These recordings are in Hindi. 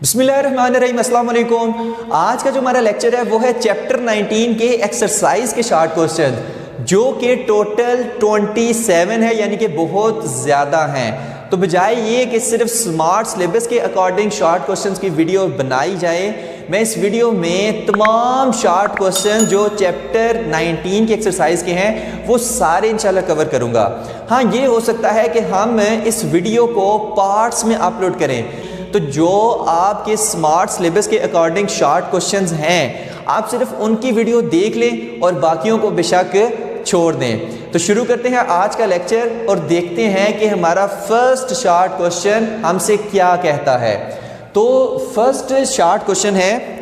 बिस्मिल्लाहिर्रहमानिर्रहीम, अस्सलाम वालेकुम। आज का जो हमारा लेक्चर है वो है चैप्टर 19 के एक्सरसाइज के शॉर्ट क्वेश्चन, जो कि टोटल 27 है, यानी कि बहुत ज़्यादा हैं। तो बजाय ये कि सिर्फ स्मार्ट सिलेबस के अकॉर्डिंग शॉर्ट क्वेश्चंस की वीडियो बनाई जाए, मैं इस वीडियो में तमाम शॉर्ट क्वेश्चन जो चैप्टर 19 के एक्सरसाइज के हैं वो सारे इंशाल्लाह कवर करूँगा। हाँ, ये हो सकता है कि हम इस वीडियो को पार्ट्स में अपलोड करें, तो जो आपके स्मार्ट सिलेबस के अकॉर्डिंग शॉर्ट क्वेश्चंस हैं आप सिर्फ उनकी वीडियो देख लें और बाकियों को बेशक छोड़ दें। तो शुरू करते हैं आज का लेक्चर और देखते हैं कि हमारा फर्स्ट शॉर्ट क्वेश्चन हमसे क्या कहता है। तो फर्स्ट शॉर्ट क्वेश्चन है,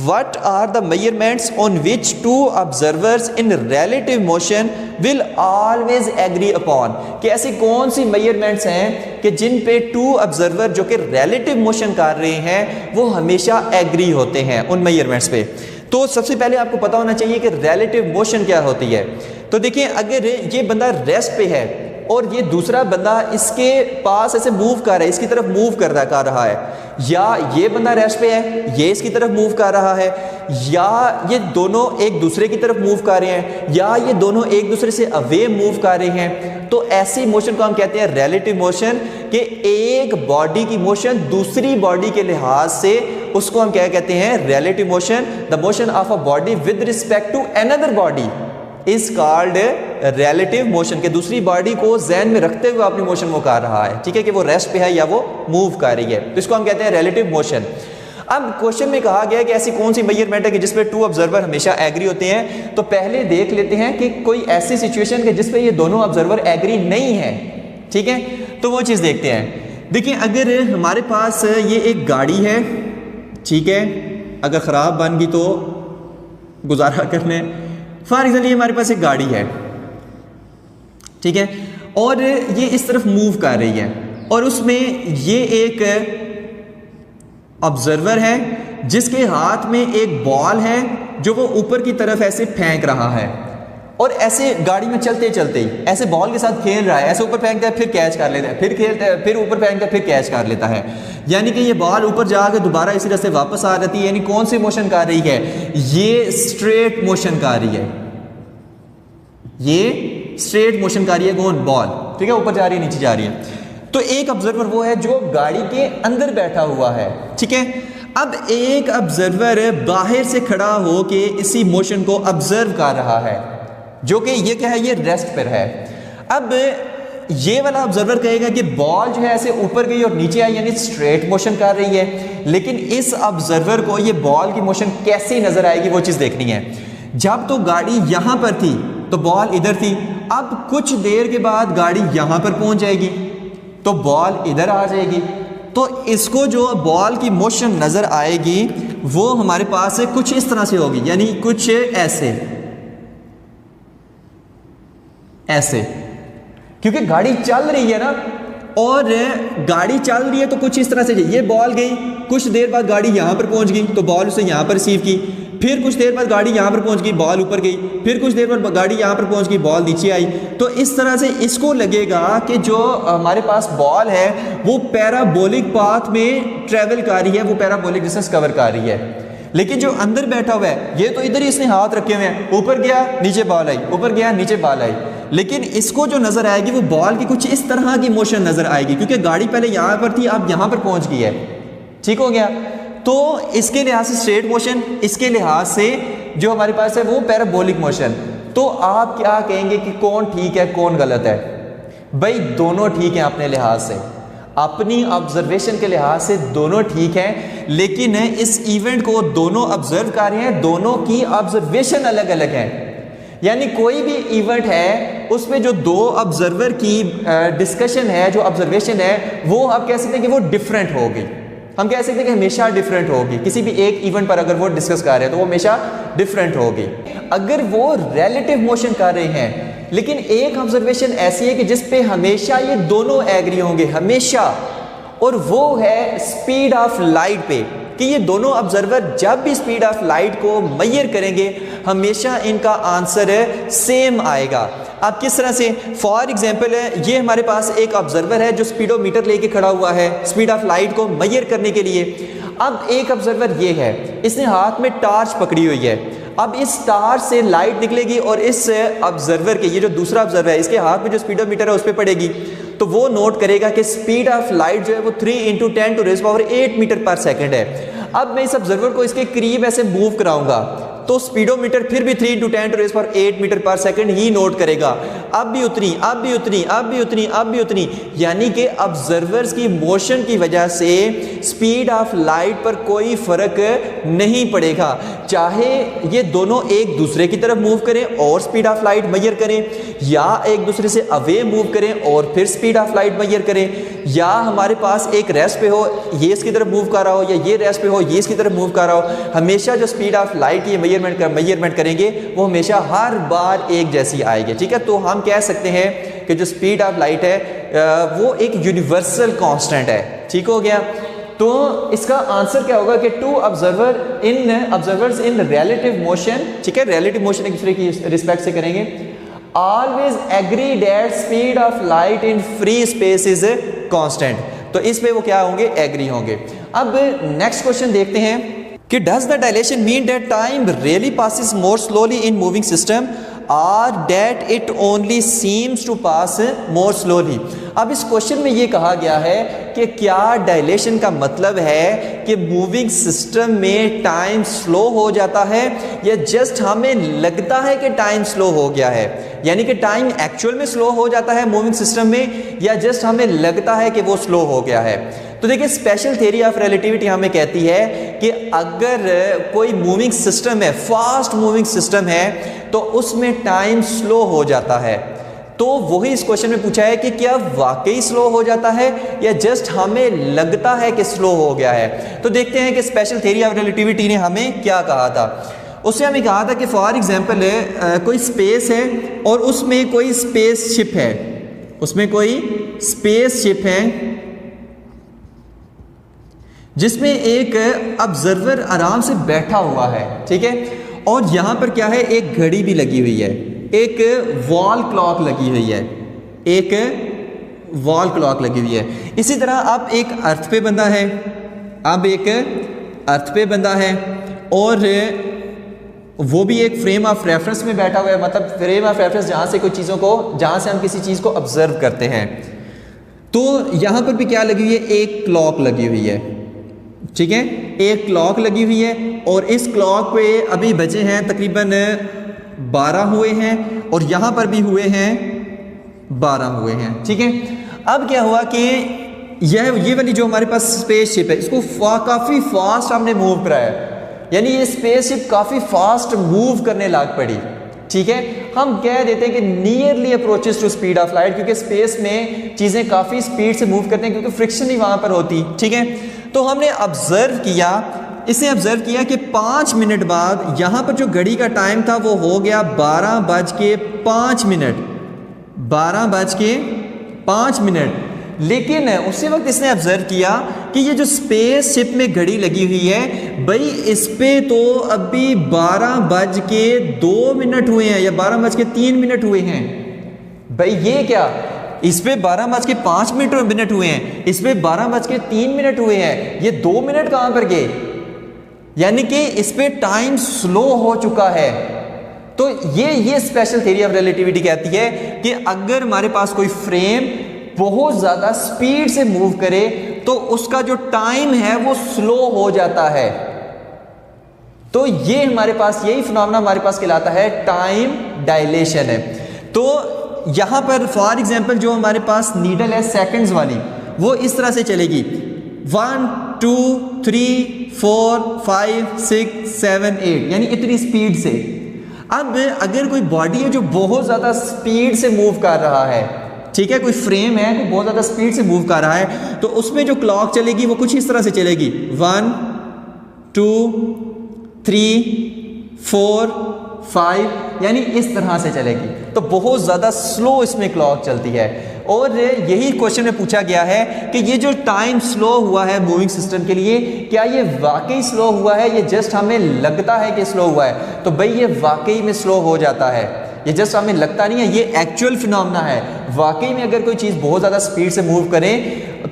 What are the measurements on which two observers in relative motion will always agree upon? कि ऐसी कौन सी मेजरमेंट्स हैं कि जिन पे टू ऑब्जर्वर जो कि रिलेटिव मोशन कर रहे हैं वो हमेशा एग्री होते हैं उन मेजरमेंट्स पे। तो सबसे पहले आपको पता होना चाहिए कि रिलेटिव मोशन क्या होती है। तो देखिए, अगर ये बंदा रेस्ट पे है और ये दूसरा बंदा इसके पास ऐसे मूव कर रहा है, इसकी तरफ मूव कर रहा है, या ये बंदा रेस्ट पे है, ये इसकी तरफ मूव कर रहा है, या ये दोनों एक दूसरे की तरफ मूव कर रहे हैं, या ये दोनों एक दूसरे से अवे मूव कर रहे हैं, तो ऐसी मोशन को हम कहते हैं रिलेटिव मोशन। कि एक बॉडी की मोशन दूसरी बॉडी के लिहाज से उसको हम क्या कहते हैं, relative motion. The motion of a body with respect to another body is called relative motion. के दूसरी बॉडी को ज़हन में रखते हुए अपनी मोशन वो कर रहा है, ठीक है, कि वो रेस्ट पे है या वो मूव कर रही है, तो इसको हम कहते हैं रिलेटिव मोशन। अब क्वेश्चन में कहा गया है कि ऐसी कौन सी मेजरमेंट है कि जिसपे टू ऑब्जर्वर हमेशा एग्री होते हैं। तो पहले देख लेते हैं कि कोई ऐसी सिचुएशन है जिसपे ये दोनों ऑब्जर्वर एग्री नहीं है, ठीक है, तो वो चीज़ देखते हैं। देखिए, अगर हमारे पास ये एक गाड़ी है, ठीक है, अगर ख़राब बन गई तो गुजारा करने, फॉर एग्जाम्पल ये हमारे पास एक गाड़ी है, ठीक है, और ये इस तरफ मूव कर रही है और उसमें ये एक ऑब्जर्वर है जिसके हाथ में एक बॉल है जो वो ऊपर की तरफ ऐसे फेंक रहा है, और ऐसे गाड़ी में चलते चलते ही ऐसे बॉल के साथ खेल रहा है, ऐसे ऊपर फेंकता है फिर कैच कर लेता है, फिर खेलता है, फिर ऊपर फेंकता है फिर कैच कर लेता है, यानी कि ये बॉल ऊपर जाकर दोबारा इसी तरह से वापस आ जाती है। यानी कौन सी मोशन कर रही है, ये स्ट्रेट मोशन कर रही है, ये स्ट्रेट मोशन कर रही है, कौन, बॉल, ठीक है, ऊपर जा रही है नीचे जा रही है। तो एक ऑब्जर्वर वो है जो गाड़ी के अंदर बैठा हुआ है, ठीक है। अब एक ऑब्जर्वर बाहर से खड़ा होके इसी मोशन को ऑब्जर्व कर रहा है, जो कि ये क्या है, ये रेस्ट पर है। अब ये वाला ऑब्जर्वर कहेगा कि बॉल जो है ऐसे ऊपर गई और नीचे आई, यानी स्ट्रेट मोशन कर रही है, लेकिन इस ऑब्जर्वर को ये बॉल की मोशन कैसी नजर आएगी वो चीज देखनी है। जब तो गाड़ी यहां पर थी तो बॉल इधर थी, अब कुछ देर के बाद गाड़ी यहां पर पहुंच जाएगी तो बॉल इधर आ जाएगी, तो इसको जो बॉल की मोशन नजर आएगी वो हमारे पास कुछ इस तरह से होगी, यानी कुछ ऐसे, क्योंकि गाड़ी चल रही है ना, और गाड़ी चल रही है तो कुछ इस तरह से, ये बॉल गई, कुछ देर बाद गाड़ी यहां पर पहुंच गई तो बॉल उसे यहां पर रिसीव की, फिर कुछ देर बाद गाड़ी यहां पर पहुंच गई, बॉल ऊपर गई, फिर कुछ देर बाद गाड़ी यहां पर पहुंच गई, बॉल नीचे आई। तो इस तरह से इसको लगेगा कि जो हमारे पास बॉल है वो पैराबोलिक पाथ में ट्रेवल कर रही है, वो पैराबोलिक डिस्टेंस कवर कर रही है। लेकिन जो अंदर बैठा हुआ है ये तो इधर ही इसने हाथ रखे हुए हैं, ऊपर गया नीचे बॉल आई, ऊपर गया नीचे बॉल आई, लेकिन इसको जो नजर आएगी वो बॉल की कुछ इस तरह की मोशन नजर आएगी, क्योंकि गाड़ी पहले यहां पर थी अब यहां पर पहुंच गई है, ठीक हो गया। तो इसके लिहाज से स्ट्रेट मोशन, इसके लिहाज से जो हमारे पास है वो पैराबोलिक मोशन। तो आप क्या कहेंगे कि कौन ठीक है कौन गलत है? भाई दोनों ठीक हैं अपने लिहाज से, अपनी ऑब्जर्वेशन के लिहाज से दोनों ठीक हैं, लेकिन इस इवेंट को दोनों ऑब्जर्व कर रहे हैं, दोनों की ऑब्जर्वेशन अलग अलग है। यानी कोई भी इवेंट है उसमें जो दो ऑब्जर्वर की डिस्कशन है, जो ऑब्जर्वेशन है, वो आप कह सकते हैं कि वो डिफरेंट होगी, हम कह सकते हैं कि हमेशा डिफरेंट होगी। किसी भी एक इवेंट पर अगर वो डिस्कस कर रहे हैं तो वो हमेशा डिफरेंट होगी। अगर वो रिलेटिव मोशन कर रहे हैं लेकिन एक ऑब्जर्वेशन ऐसी है कि जिस पे हमेशा ये दोनों एग्री होंगे, हमेशा, और वो है स्पीड ऑफ लाइट पे, कि ये दोनों ऑब्जर्वर जब भी स्पीड ऑफ लाइट को मेजर करेंगे हमेशा इनका आंसर सेम आएगा। अब किस तरह से, फॉर एग्जांपल ये हमारे पास एक ऑब्जर्वर है जो स्पीडोमीटर लेके खड़ा हुआ है स्पीड ऑफ लाइट को मेजर करने के लिए। अब एक ऑब्जर्वर ये है, इसने हाथ में टॉर्च पकड़ी हुई है। अब इस टॉर्च से लाइट निकलेगी और इस ऑब्जर्वर के, ये जो दूसरा ऑब्जर्वर है, इसके हाथ में जो स्पीडोमीटर है उस पर पड़ेगी, तो वो नोट करेगा कि स्पीड ऑफ लाइट जो है वो 3 × 10⁻8 मीटर पर सेकंड है। अब मैं इस ऑब्जर्वर को इसके करीब ऐसे मूव कराऊंगा तो स्पीडोमीटर फिर भी 3 × 10⁻8 मीटर पर सेकंड ही नोट करेगा। अब भी उतनी, अब भी उतनी, अब भी उतनी, अब भी उतनी, यानी कि ऑब्जर्वर्स की मोशन की वजह से स्पीड ऑफ लाइट पर कोई फर्क नहीं पड़ेगा, चाहे ये दोनों एक दूसरे की तरफ मूव करें और स्पीड ऑफ लाइट मेजर करें, या एक दूसरे से अवे मूव करें और फिर स्पीड ऑफ लाइट मेजर करें, या हमारे पास एक रेस्ट पे हो, ये इसकी तरफ मूव कर रहा हो, या ये रेस्ट पे हो, ये इसकी तरफ मूव कर रहा हो, हमेशा जो स्पीड ऑफ लाइट की मेजरमेंट करेंगे वो हमेशा हर बार एक जैसी आएगी। ठीक है, तो हम कह सकते हैं कि जो स्पीड ऑफ लाइट है वो एक यूनिवर्सल कांस्टेंट है। ठीक हो गया, तो इसका आंसर क्या होगा कि two observers in relative motion, ठीक है, रिलेटिव मोशन एक दूसरे की रिस्पेक्ट से करेंगे, always agree that speed of light in free space is constant. तो इस पे वो क्या होंगे, एग्री होंगे। अब नेक्स्ट क्वेश्चन देखते हैं कि does the dilation mean that time really passes more slowly in moving system और that it only seems to pass more slowly. अब इस क्वेश्चन में ये कहा गया है कि क्या डायलेशन का मतलब है कि मूविंग सिस्टम में टाइम स्लो हो जाता है, या जस्ट हमें लगता है कि टाइम स्लो हो गया है, यानी कि टाइम एक्चुअल में स्लो हो जाता है मूविंग सिस्टम में, या जस्ट हमें लगता है कि वो स्लो हो गया है। तो देखिए, स्पेशल थ्योरी ऑफ रिलेटिविटी हमें कहती है कि अगर कोई मूविंग सिस्टम है, फास्ट मूविंग सिस्टम है, तो उसमें टाइम स्लो हो जाता है। तो वही इस क्वेश्चन में पूछा है कि क्या वाकई स्लो हो जाता है या जस्ट हमें लगता है कि स्लो हो गया है। तो देखते हैं कि स्पेशल थ्योरी ऑफ रिलेटिविटी ने हमें क्या कहा था। उससे हमें कहा था कि फॉर एग्जांपल कोई स्पेस है और उसमें कोई स्पेसशिप है, उसमें कोई स्पेसशिप है जिसमें एक ऑब्जर्वर आराम से बैठा हुआ है, ठीक है, और यहाँ पर क्या है, एक घड़ी भी लगी हुई है, एक वॉल क्लॉक लगी हुई है, एक वॉल क्लॉक लगी हुई है। इसी तरह अब एक अर्थ पे बंदा है, अब एक अर्थ पे बंदा है और वो भी एक फ्रेम ऑफ रेफरेंस में बैठा हुआ है, मतलब फ्रेम ऑफ रेफरेंस जहाँ से कोई चीज़ों को, जहाँ से हम किसी चीज़ को ऑब्जर्व करते हैं। तो यहाँ पर भी क्या लगी हुई है, एक क्लॉक लगी हुई है, ठीक है, एक क्लॉक लगी हुई है और इस क्लॉक पे अभी बजे हैं तकरीबन 12 हुए हैं और यहाँ पर भी हुए हैं 12 हुए हैं, ठीक है। अब क्या हुआ कि ये वाली जो हमारे पास स्पेसशिप है, इसको काफ़ी फास्ट हमने मूव कराया, यानी ये स्पेसशिप काफ़ी फास्ट मूव करने लग पड़ी, ठीक है। हम कह देते हैं कि nearly approaches to speed of light, क्योंकि स्पेस में चीज़ें काफ़ी स्पीड से मूव करते हैं क्योंकि फ्रिक्शन ही वहाँ पर होती, ठीक है। तो हमने ऑब्जर्व किया, इसे ऑब्जर्व किया कि 5 मिनट बाद यहाँ पर जो घड़ी का टाइम था वो हो गया 12:05, 12:05। लेकिन उसी वक्त इसने ऑब्जर्व किया कि ये जो स्पेसशिप में घड़ी लगी हुई है, भाई इस पे तो अभी 12:02 हुए हैं या 12:03 हुए हैं। भाई ये क्या, इस पे 12:05 हुए हैं, इस पे 12:03 हुए हैं, ये 2 मिनट कहाँ पर गए, यानी कि इस पे टाइम स्लो हो चुका है। तो ये स्पेशल थ्योरी ऑफ रिलेटिविटी कहती है कि अगर हमारे पास कोई फ्रेम बहुत ज़्यादा स्पीड से मूव करे तो उसका जो टाइम है वो स्लो हो जाता है। तो ये हमारे पास, यही फिनोमेना हमारे पास कहलाता है टाइम डायलेशन है। तो यहाँ पर फॉर एग्जांपल जो हमारे पास नीडल है सेकंड्स वाली, वो इस तरह से चलेगी 1 2 3 4 5 6 7 8, यानी इतनी स्पीड से। अब अगर कोई बॉडी है जो बहुत ज़्यादा स्पीड से मूव कर रहा है, ठीक है, कोई फ्रेम है तो बहुत ज़्यादा स्पीड से मूव कर रहा है, तो उसमें जो क्लॉक चलेगी वो कुछ इस तरह से चलेगी 1 2 3 4 5, यानी इस तरह से चलेगी। तो बहुत ज़्यादा स्लो इसमें क्लॉक चलती है। और यही क्वेश्चन में पूछा गया है कि ये जो टाइम स्लो हुआ है मूविंग सिस्टम के लिए, क्या ये वाकई स्लो हुआ है, ये जस्ट हमें लगता है कि स्लो हुआ है। तो भाई ये वाकई में स्लो हो जाता है। ये जस्ट हमें लगता नहीं है, ये एक्चुअल फिनोमेना है। वाकई में अगर कोई चीज़ बहुत ज़्यादा स्पीड से मूव करे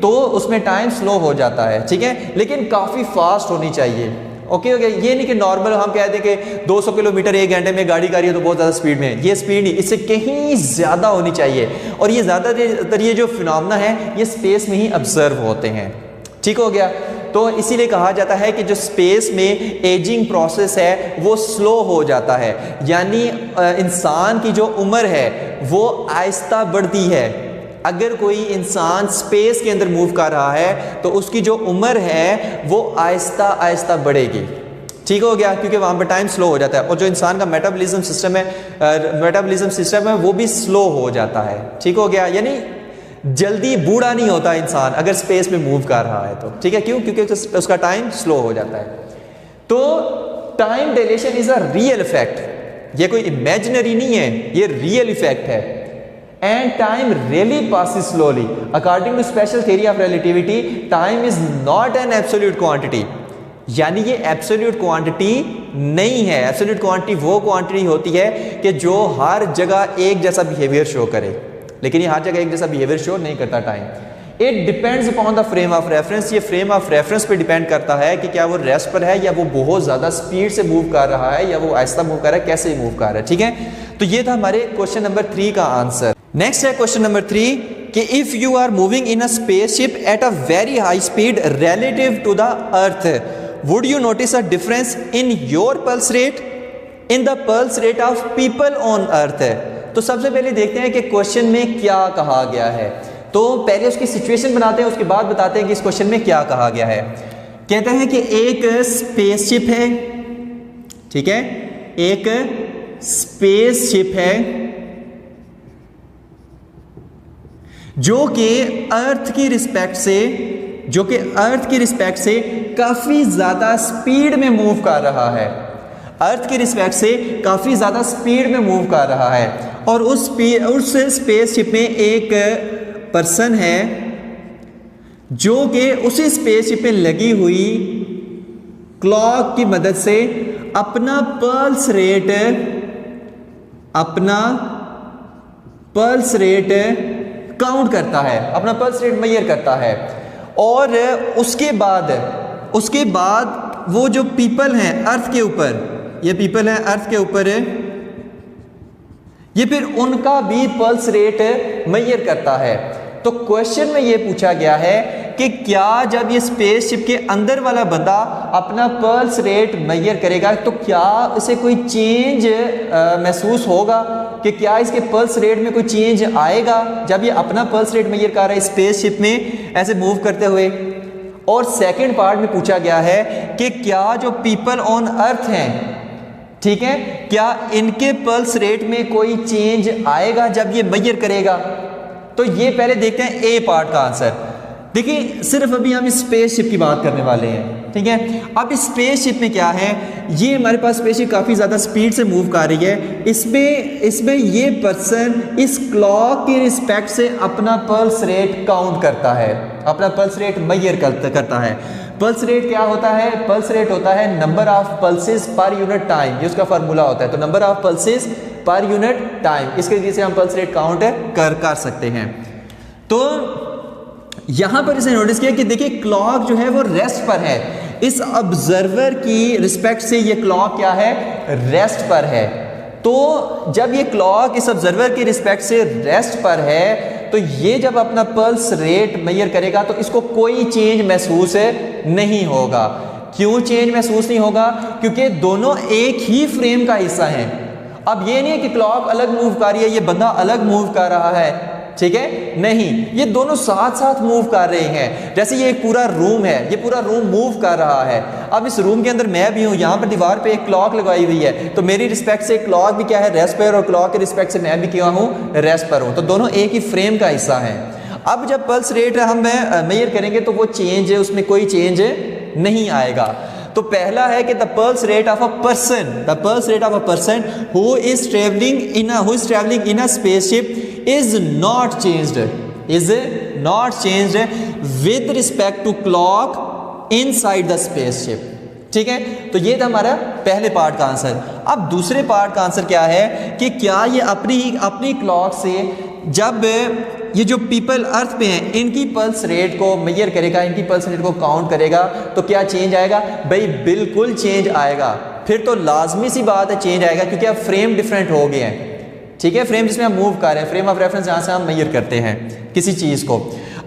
तो उसमें टाइम स्लो हो जाता है, ठीक है, लेकिन काफ़ी फास्ट होनी चाहिए। ओके, ये नहीं कि नॉर्मल हम कहते हैं कि 200 किलोमीटर 1 घंटे में गाड़ी है तो बहुत ज़्यादा स्पीड में, ये स्पीड नहीं, इससे कहीं ज़्यादा होनी चाहिए। और ये ज़्यादातर ये जो फिनोमेना है ये स्पेस में ही ऑब्जर्व होते हैं, ठीक हो गया। तो इसीलिए कहा जाता है कि जो स्पेस में एजिंग प्रोसेस है वो स्लो हो जाता है, यानी इंसान की जो उम्र है वो आहिस्ता बढ़ती है। अगर कोई इंसान स्पेस के अंदर मूव कर रहा है तो उसकी जो उम्र है वो आहिस्ता आहिस्ता बढ़ेगी, ठीक हो गया, क्योंकि वहाँ पर टाइम स्लो हो जाता है। और जो इंसान का मेटाबॉलिज्म सिस्टम है वो भी स्लो हो जाता है, ठीक हो गया, यानी जल्दी बूढ़ा नहीं होता इंसान अगर स्पेस में मूव कर रहा है तो, ठीक है, क्यों, क्योंकि उसका टाइम स्लो हो जाता है। तो time dilation is a real effect, ये कोई इमेजिनरी नहीं है, ये रियल इफेक्ट है। And time really passes slowly according to special theory of relativity, time is not an absolute quantity, यानी ये एब्सोल्यूट क्वांटिटी नहीं है। एब्सोल्यूट क्वांटिटी वो क्वांटिटी होती है कि जो हर जगह एक जैसा बिहेवियर शो करे, लेकिन ये हर जगह एक जैसा बिहेवियर शो नहीं करता time. It depends upon the frame of reference, ये फ्रेम ऑफ रेफरेंस पे डिपेंड करता है कि क्या वो रेस्ट पर है या वो बहुत ज़्यादा स्पीड से मूव कर रहा है या वो आहिस्ता मूव कर रहा है, कैसे मूव कर रहा है, ठीक है। तो ये था हमारे क्वेश्चन नंबर 3 का आंसर। नेक्स्ट है क्वेश्चन नंबर 3 कि if you are moving in a spaceship at a very high speed relative to the earth, would you notice a difference in your pulse rate in the pulse rate of people on earth. तो सबसे पहले देखते हैं कि क्वेश्चन में क्या कहा गया है। तो पहले उसकी सिचुएशन बनाते हैं, उसके बाद बताते हैं कि इस क्वेश्चन में क्या कहा गया है। कहते हैं कि एक स्पेसशिप है, ठीक है, एक स्पेसशिप है जो कि अर्थ की रिस्पेक्ट से काफी ज्यादा स्पीड में मूव कर रहा है, अर्थ की रिस्पेक्ट से काफी ज्यादा स्पीड में मूव कर रहा है। और उस स्पेसशिप में एक पर्सन है जो कि उसी स्पेसशिप में लगी हुई क्लॉक की मदद से अपना पल्स रेट काउंट करता है, अपना पल्स रेट मेजर करता है। और उसके बाद वो जो पीपल हैं अर्थ के ऊपर, ये पीपल हैं अर्थ के ऊपर, ये फिर उनका भी पल्स रेट मेजर करता है। तो क्वेश्चन में ये पूछा गया है कि क्या जब ये स्पेसशिप के अंदर वाला बंदा अपना पल्स रेट मेजर करेगा तो क्या इसे कोई चेंज महसूस होगा, कि क्या इसके पल्स रेट में कोई चेंज आएगा जब ये अपना पल्स रेट मेजर कर रहा है स्पेसशिप में ऐसे मूव करते हुए। और सेकंड पार्ट में पूछा गया है कि क्या जो पीपल ऑन अर्थ हैं, ठीक है, क्या इनके पल्स रेट में कोई चेंज आएगा जब ये मेजर करेगा। तो ये पहले देखते हैं ए पार्ट का आंसर। देखिए सिर्फ अभी हम स्पेसशिप की बात करने वाले हैं, ठीक है। अब इस स्पेसशिप में क्या है, ये हमारे पास स्पेसशिप काफ़ी ज़्यादा स्पीड से मूव कर रही है। इसमें ये पर्सन इस क्लॉक की रिस्पेक्ट से अपना पल्स रेट काउंट करता है, अपना पल्स रेट मेजर करता है। पल्स रेट क्या होता है, पल्स रेट होता है number of pulses per unit time, ये उसका फार्मूला होता है। तो number of pulses per unit time, इसके वजह से हम पल्स रेट काउंट कर सकते हैं। तो यहां पर इसे नोटिस किया कि देखिए क्लॉक जो है वो रेस्ट पर है, इस ऑब्जर्वर की रिस्पेक्ट से ये क्लॉक क्या है, रेस्ट पर है। तो जब ये क्लॉक इस ऑब्जर्वर की रिस्पेक्ट से रेस्ट पर है तो ये जब अपना पल्स रेट मेजर करेगा तो इसको कोई चेंज महसूस नहीं होगा। क्यों चेंज महसूस नहीं होगा, क्योंकि दोनों एक ही फ्रेम का हिस्सा हैं। अब ये नहीं है कि क्लॉक अलग मूव कर रही है, ये बंदा अलग मूव कर रहा है, ठीक है, नहीं, ये दोनों साथ साथ मूव कर रहे हैं। जैसे ये एक पूरा रूम है, ये पूरा रूम मूव कर रहा है। अब इस रूम के अंदर मैं भी हूँ, यहाँ पर दीवार पे एक क्लॉक लगाई हुई है, तो मेरी रिस्पेक्ट से क्लॉक भी क्या है, रेस्ट पर, और क्लॉक के रिस्पेक्ट से मैं भी क्या हूँ, रेस्ट पर हूँ। तो दोनों एक ही फ्रेम का हिस्सा है। अब जब पल्स रेट हम मेजर करेंगे तो वो चेंज है, उसमें कोई चेंज नहीं आएगा। तो पहला है कि the pulse rate of a person who is travelling in a spaceship is not changed with respect to clock inside the spaceship. ठीक है, तो ये था हमारा पहले पार्ट का आंसर। अब दूसरे पार्ट का आंसर क्या है कि क्या ये अपनी क्लॉक से जब ये जो पीपल अर्थ पे हैं इनकी पल्स रेट को मेजर करेगा, इनकी पल्स रेट को काउंट करेगा, तो क्या चेंज आएगा? भाई बिल्कुल चेंज आएगा। फिर तो लाजमी सी बात है चेंज आएगा, क्योंकि अब फ्रेम डिफरेंट हो गए हैं। ठीक है, फ्रेम जिसमें हम मूव कर रहे हैं, फ्रेम ऑफ रेफरेंस जहाँ से हम मेजर करते हैं किसी चीज़ को,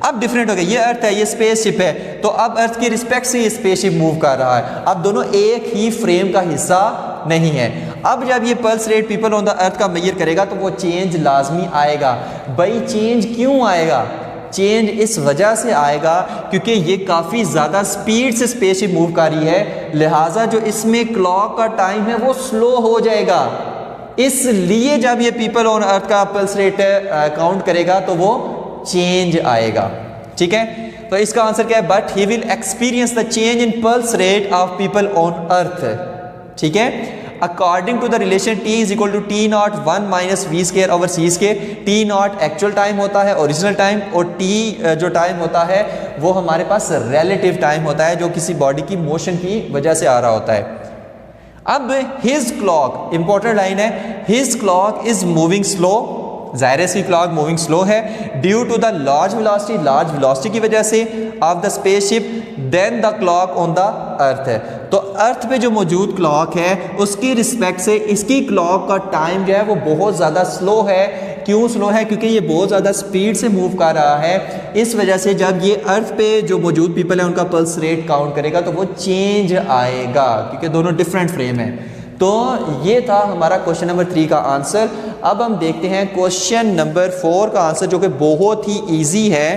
अब डिफरेंट हो गया। ये अर्थ है, ये स्पेसशिप है, तो अब अर्थ की रिस्पेक्ट से ये स्पेसशिप मूव कर रहा है। अब दोनों एक ही फ्रेम का हिस्सा नहीं है। अब जब ये pulse rate people on the अर्थ का मेजर करेगा तो वो चेंज लाजमी आएगा। भाई चेंज क्यों आएगा? चेंज इस वजह से आएगा क्योंकि ये काफ़ी ज़्यादा स्पीड से स्पेसशिप मूव कर रही है, लिहाजा जो इसमें क्लॉक का टाइम है वो स्लो हो जाएगा। इसलिए जब ये पीपल ऑन अर्थ का पल्स रेट काउंट करेगा तो वो चेंज आएगा। ठीक है, तो इसका आंसर क्या है? But he will experience the change in pulse rate of people on earth. ठीक है, according to the relation T is equal to T not 1 minus v square over c square. T not actual time होता है, ओरिजिनल टाइम, और T जो टाइम होता है वो हमारे पास रिलेटिव टाइम होता है, जो किसी बॉडी की मोशन की वजह से आ रहा होता है। अब हिज क्लॉक, इंपॉर्टेंट लाइन है, his clock is moving slow, ज़ाहिर है इसकी क्लॉक मूविंग स्लो है, due to the large velocity की वजह से of the spaceship then the clock on the earth है। तो अर्थ पे जो मौजूद क्लॉक है उसकी रिस्पेक्ट से इसकी क्लॉक का टाइम जो है वो बहुत ज़्यादा स्लो है। क्यों स्लो है? क्योंकि ये बहुत ज़्यादा स्पीड से मूव कर रहा है। इस वजह से जब ये अर्थ पे जो मौजूद पीपल है उनका पल्स रेट काउंट करेगा तो वो चेंज आएगा, क्योंकि दोनों डिफरेंट फ्रेम है। तो ये था हमारा क्वेश्चन नंबर 3 का आंसर। अब हम देखते हैं क्वेश्चन नंबर 4 का आंसर, जो कि बहुत ही ईजी है।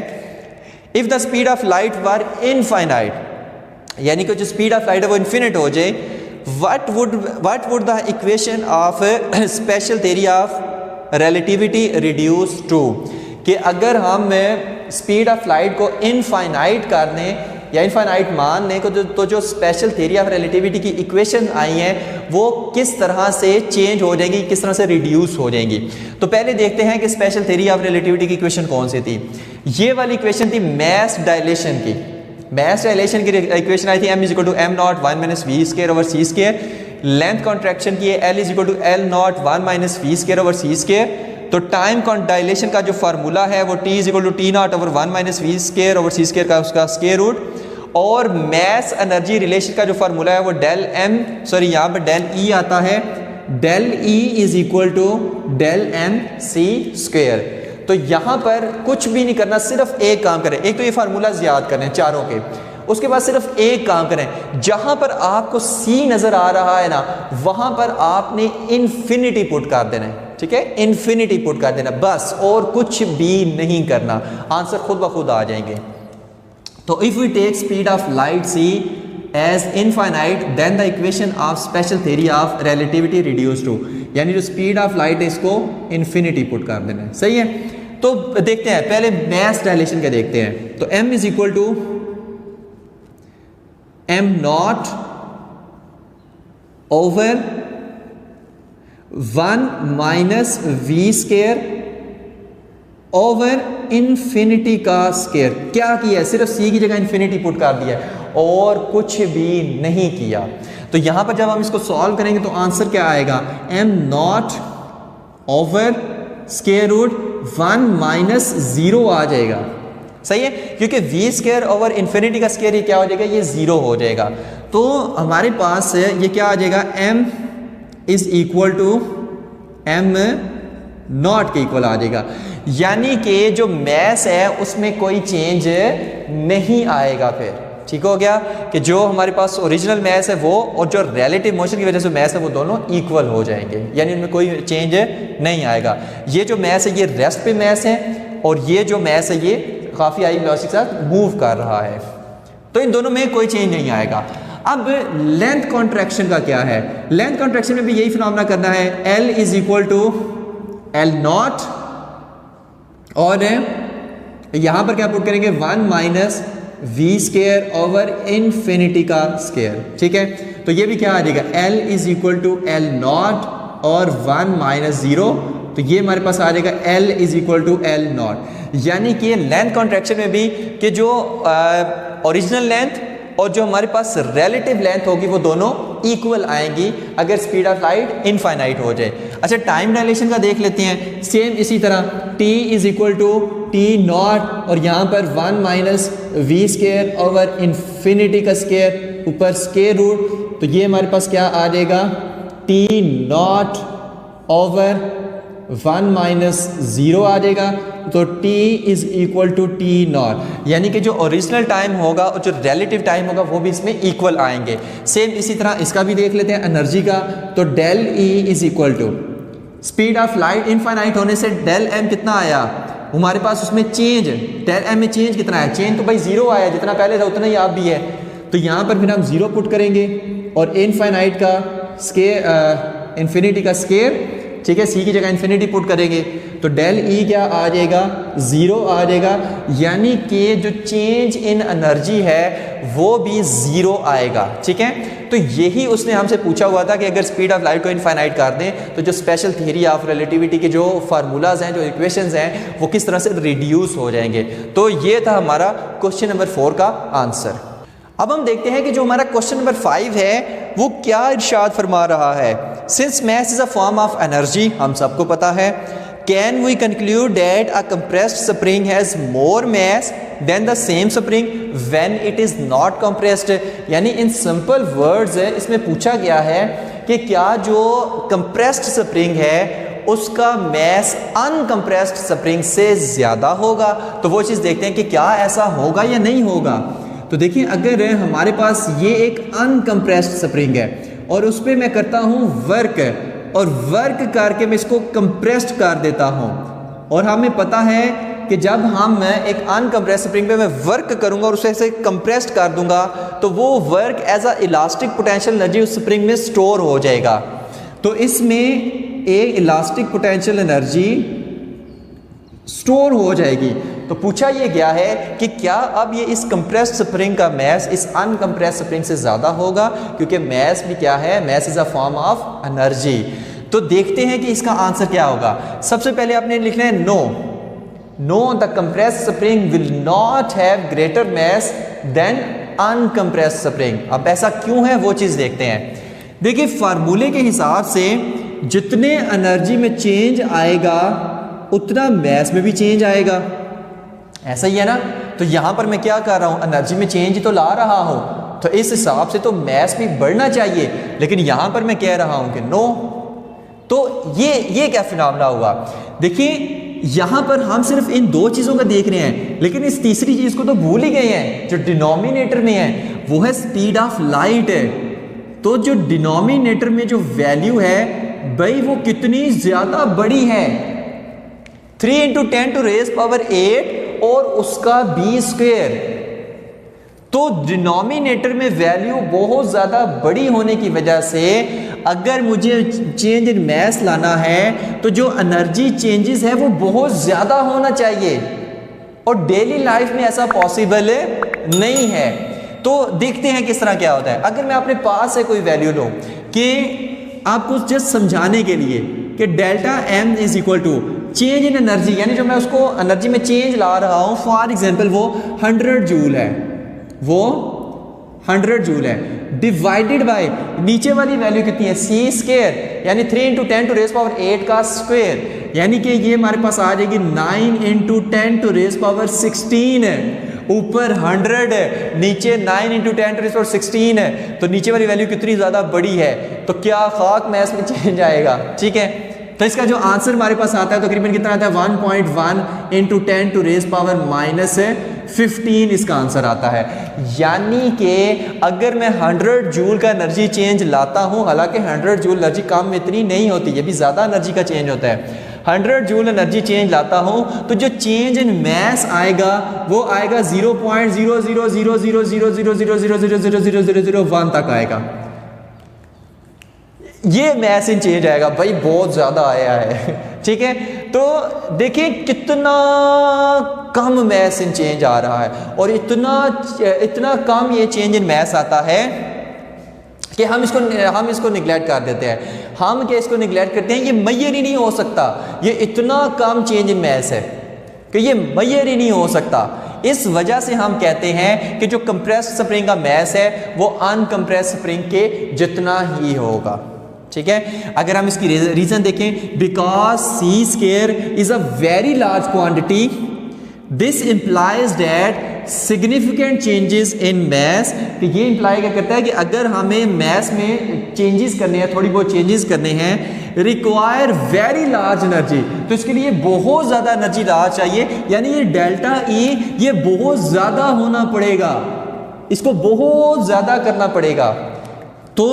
If the speed of light were infinite, यानी कि जो स्पीड ऑफ लाइट है वो इन्फिनिट हो जाए, what would the equation of special theory of relativity reduce to, कि अगर हम स्पीड ऑफ लाइट को इनफाइनाइट कर दें या इनफाइनाइट मान लें तो जो स्पेशल थ्योरी ऑफ रिलेटिविटी की इक्वेशन आई हैं वो किस तरह से चेंज हो जाएंगी, किस तरह से रिड्यूस हो जाएंगी। तो पहले देखते हैं कि स्पेशल थ्योरी ऑफ रिलेटिविटी की इक्वेशन कौन सी थी। ये वाली इक्वेशन थी मैस डायलेशन की। मैस डायलेशन की इक्वेशन आई थी m is equal to m not 1 minus v square over c square. Length contraction की है l is equal to l not 1 minus v square over c square. तो टाइम डायलेशन का जो फार्मूला है वो t is equal to T not over 1 minus v square over c square का उसका स्केयर रूट। और मैस एनर्जी रिलेशन का जो फार्मूला है वो यहाँ पर डेल ई आता है, del E is equal to del m c square. तो यहाँ पर कुछ भी नहीं करना, सिर्फ एक काम करें। एक तो ये फार्मूला याद करें चारों के, उसके बाद सिर्फ एक काम करें, जहां पर आपको सी नजर आ रहा है ना वहां पर आपने इन्फिनिटी पुट कर देना है। ठीक है, इन्फिनिटी पुट कर देना बस, और कुछ भी नहीं करना, आंसर खुद ब खुद आ जाएंगे। तो if we take speed of light c as infinite then the equation of special theory of relativity reduce to, यानी जो स्पीड ऑफ लाइट है इसको इन्फिनिटी पुट कर देना है। सही है, तो देखते हैं पहले मैस डायलेशन का देखते हैं। तो m is equal to m not over 1 minus v square over infinity का स्केयर। क्या किया? सिर्फ सी की जगह इन्फिनिटी पुट कर दिया और कुछ भी नहीं किया। तो यहां पर जब हम इसको सॉल्व करेंगे तो आंसर क्या आएगा? m not over square root 1 minus 0 आ जाएगा। सही है, क्योंकि वी स्केयर ओवर इन्फिनिटी का स्केयर ये क्या हो जाएगा? ये 0 हो जाएगा। तो हमारे पास ये क्या आ जाएगा? m is equal to m not के इक्वल आ जाएगा, यानी कि जो मैस है उसमें कोई चेंज नहीं आएगा। फिर ठीक हो गया कि जो हमारे पास ओरिजिनल मैस है वो और जो रिलेटिव मोशन की वजह से मैस है वो दोनों इक्वल हो जाएंगे, यानी उनमें कोई चेंज नहीं आएगा। ये जो मैस है ये रेस्ट पे मैस है, और ये जो मैस है ये काफ़ी हाई वेलोसिटी के साथ मूव कर रहा है, तो इन दोनों में कोई चेंज नहीं आएगा। अब लेंथ कॉन्ट्रैक्शन का क्या है? लेंथ कॉन्ट्रैक्शन में भी यही फिनोमेना करना है, L is equal to L not, और यहां पर क्या पुट करेंगे? 1 minus v square over infinity का स्केयर। ठीक है, तो ये भी क्या आ जाएगा? L is equal to L not और 1 माइनस 0, तो ये हमारे पास आ जाएगा L is equal to L not. यानी कि लेंथ कॉन्ट्रैक्शन में भी कि जो ओरिजिनल लेंथ और जो हमारे पास रिलेटिव लेंथ होगी वो दोनों इक्वल आएंगी अगर स्पीड ऑफ लाइट इनफाइनाइट हो जाए। अच्छा, टाइम डायलेशन का देख लेते हैं। सेम इसी तरह t is equal to T not और यहाँ पर 1 minus v square over infinity का स्केयर ऊपर स्केयर रूट, तो ये हमारे पास क्या आ जाएगा टी नॉट ओवर 1 माइनस 0 आ जाएगा। तो t is equal to T not, यानी कि जो ओरिजिनल टाइम होगा और जो रिलेटिव टाइम होगा वो भी इसमें इक्वल आएंगे। सेम इसी तरह इसका भी देख लेते हैं एनर्जी का। तो del E is equal to speed of light infinite होने से डेल m कितना आया हमारे पास, उसमें चेंज डेल m में चेंज कितना है, चेंज तो भाई 0 आया, जितना पहले था उतना ही आप भी है। तो यहाँ पर फिर हम 0 पुट करेंगे और इनफाइनाइट का स्केयर इन्फिनिटी का स्केयर, ठीक है, सी की जगह इन्फिनिटी पुट करेंगे तो डेल ई क्या आ जाएगा 0 आ जाएगा, यानी कि जो चेंज इन एनर्जी है वो भी 0 आएगा। ठीक है, तो यही उसने हमसे पूछा हुआ था कि अगर स्पीड ऑफ लाइट को इनफाइनाइट कर दें तो जो स्पेशल थ्योरी ऑफ रिलेटिविटी के जो फार्मूलाज हैं, जो इक्वेशंस हैं, वो किस तरह से रिड्यूस हो जाएंगे। तो ये था हमारा क्वेश्चन नंबर 4 का आंसर। अब हम देखते हैं कि जो हमारा क्वेश्चन नंबर 5 है वो क्या इरशाद फरमा रहा है। Since mass is a form of energy, हम सबको पता है, can we conclude that a compressed spring has more mass than the same spring when it is not compressed. यानी इन सिंपल वर्ड्स इसमें पूछा गया है कि क्या जो कंप्रेस्ड स्प्रिंग है उसका मैस अनकंप्रेस्ड स्प्रिंग से ज़्यादा होगा। तो वो चीज़ देखते हैं कि क्या ऐसा होगा या नहीं होगा। तो देखिए, अगर हमारे पास ये एक अनकंप्रेस्ड स्प्रिंग है और उस पर मैं करता हूँ वर्क, और वर्क करके मैं इसको कंप्रेस्ड कर देता हूँ, और हमें पता है कि जब हम एक अनकंप्रेस्ड स्प्रिंग पे मैं वर्क करूँगा और उसे ऐसे कंप्रेस्ड कर दूंगा तो वो work as a elastic potential energy उस स्प्रिंग में स्टोर हो जाएगा। तो इसमें एक इलास्टिक पोटेंशियल एनर्जी स्टोर हो जाएगी। तो पूछा ये गया है कि क्या अब ये इस कंप्रेस्ड स्प्रिंग का मैस इस अनकंप्रेस्ड स्प्रिंग से ज़्यादा होगा, क्योंकि मैस भी क्या है, mass is a form of energy. तो देखते हैं कि इसका आंसर क्या होगा। सबसे पहले आपने लिखना है no the compressed spring will not have greater mass than uncompressed spring. अब ऐसा क्यों है वो चीज़ देखते हैं। देखिए, फार्मूले के हिसाब से जितने एनर्जी में चेंज आएगा उतना मैस में भी चेंज आएगा, ऐसा ही है ना। तो यहां पर मैं क्या कर रहा हूं, एनर्जी में चेंज तो ला रहा हूं, तो इस हिसाब से तो मैस भी बढ़ना चाहिए, लेकिन यहां पर मैं कह रहा हूं कि नो। तो ये क्या फिनोमेना हुआ। देखिए, यहां पर हम सिर्फ इन दो चीजों का देख रहे हैं, लेकिन इस तीसरी चीज को तो भूल ही गए हैं। जो डिनोमिनेटर में है वो है स्पीड ऑफ लाइट है। तो जो डिनोमिनेटर में जो वैल्यू है भाई वो कितनी ज्यादा बड़ी है, 3 × 10⁸ और उसका b²। तो डिनोमिनेटर में वैल्यू बहुत ज़्यादा बड़ी होने की वजह से अगर मुझे चेंज इन मैस लाना है तो जो एनर्जी चेंजेस है वो बहुत ज़्यादा होना चाहिए, और डेली लाइफ में ऐसा पॉसिबल नहीं है। तो देखते हैं किस तरह क्या होता है। अगर मैं अपने पास से कोई वैल्यू लूँ कि आपको जस्ट समझाने के लिए कि delta m is equal to change in energy, यानी जो मैं उसको एनर्जी में चेंज ला रहा हूं, फॉर एग्जांपल वो 100 जूल है, वो 100 जूल है, डिवाइडेड बाय नीचे वाली वैल्यू कितनी है c², यानी 3 × 10⁸ का स्क्वायर, यानी कि ये हमारे पास आ जाएगी 9 × 10⁻16 है, ऊपर 100 है, नीचे 9 × 10⁻16 है। तो नीचे वाली वैल्यू कितनी ज़्यादा बड़ी है, तो क्या खाक मैस में चेंज आएगा। ठीक है, तो इसका जो आंसर हमारे पास आता है तकरीबन कितना आता है 1.1 × 10⁻15 इसका आंसर आता है। यानी कि अगर मैं 100 जूल का एनर्जी चेंज लाता हूं, हालांकि 100 जूल एनर्जी कम इतनी नहीं होती, ये भी ज़्यादा एनर्जी का चेंज होता है। 100 जूल एनर्जी चेंज लाता हूं तो जो चेंज इन मैस आएगा वो आएगा 0.000000000001 तक आएगा। ये मैस इन चेंज आएगा भाई, बहुत ज़्यादा आया है। ठीक है, तो देखिए कितना कम मैस इन चेंज आ रहा है, और इतना कम ये चेंज इन मैस आता है कि हम इसको निगलेक्ट कर देते हैं। हम क्या इसको निगलेक्ट करते हैं, ये मैयर ही नहीं हो सकता, ये इतना कम चेंज इन मैस है कि ये मैयर ही नहीं हो सकता। इस वजह से हम कहते हैं कि जो कंप्रेस्ड स्प्रिंग का मास है वो अनकंप्रेस्ड स्प्रिंग के जितना ही होगा। ठीक है, अगर हम इसकी रीजन देखें, because c square is a very large quantity, this implies that significant changes in mass. तो ये इंप्लाई क्या करता है कि अगर हमें मैस में चेंजेस करने हैं, थोड़ी बहुत चेंजेस करने हैं, रिक्वायर वेरी लार्ज एनर्जी, तो इसके लिए बहुत ज़्यादा एनर्जी लार्ज चाहिए, यानी ये डेल्टा ई ये बहुत ज़्यादा होना पड़ेगा, इसको बहुत ज़्यादा करना पड़ेगा। तो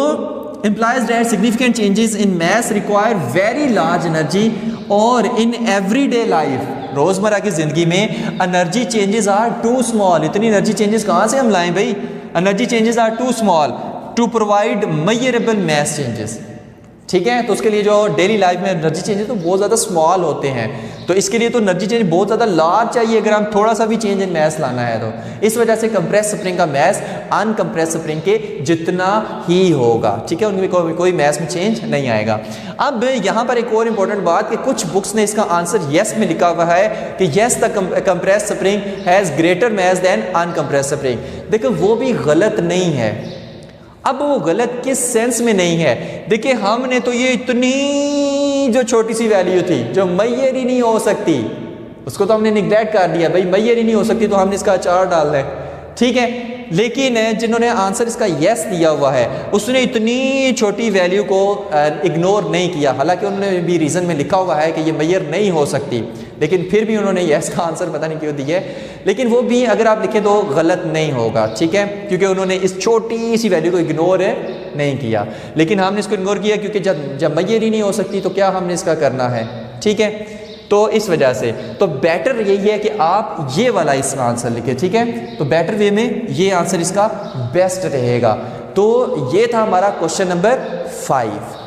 implies that significant changes in mass require very large energy, और in everyday life रोजमर्रा की जिंदगी में energy changes are too small. इतनी एनर्जी चेंजेस कहाँ से हम लाएं भाई? Energy changes are too small to provide measurable mass changes. ठीक है, तो उसके लिए जो डेली लाइफ में एनर्जी चेंजेस तो बहुत ज़्यादा स्मॉल होते हैं, तो इसके लिए तो एनर्जी चेंज बहुत ज़्यादा लार्ज चाहिए अगर हम थोड़ा सा भी चेंज इन मैस लाना है तो। इस वजह से कंप्रेस स्प्रिंग का मैस अनकंप्रेस स्प्रिंग के जितना ही होगा। ठीक है, उनमें कोई मैस में चेंज नहीं आएगा। अब यहाँ पर एक और इम्पोर्टेंट बात कि कुछ बुक्स ने इसका आंसर येस में लिखा हुआ है कि yes the compress spring has greater mass than uncompress spring. देखो वो भी गलत नहीं है। अब वो गलत किस सेंस में नहीं है? देखिए हमने तो ये इतनी जो छोटी सी वैल्यू थी जो मेजर ही नहीं हो सकती उसको तो हमने निग्लेक्ट कर दिया, भाई मेजर ही नहीं हो सकती तो हमने इसका अचार डालना है। ठीक है, लेकिन जिन्होंने आंसर इसका यस दिया हुआ है उसने इतनी छोटी वैल्यू को इग्नोर नहीं किया, हालांकि उन्होंने भी रीज़न में लिखा हुआ है कि ये मेजर नहीं हो सकती, लेकिन फिर भी उन्होंने यस का आंसर पता नहीं क्यों दिया है। लेकिन वो भी अगर आप लिखें तो गलत नहीं होगा। ठीक है, क्योंकि उन्होंने इस छोटी सी वैल्यू को इग्नोर नहीं किया, लेकिन हमने इसको इग्नोर किया क्योंकि जब मेजर ही नहीं हो सकती तो क्या हमने इसका करना है। ठीक है, तो इस वजह से तो बेटर यही है कि आप ये वाला इसका आंसर लिखें। ठीक है, तो बेटर वे में ये आंसर इसका बेस्ट रहेगा। तो ये था हमारा क्वेश्चन नंबर 5।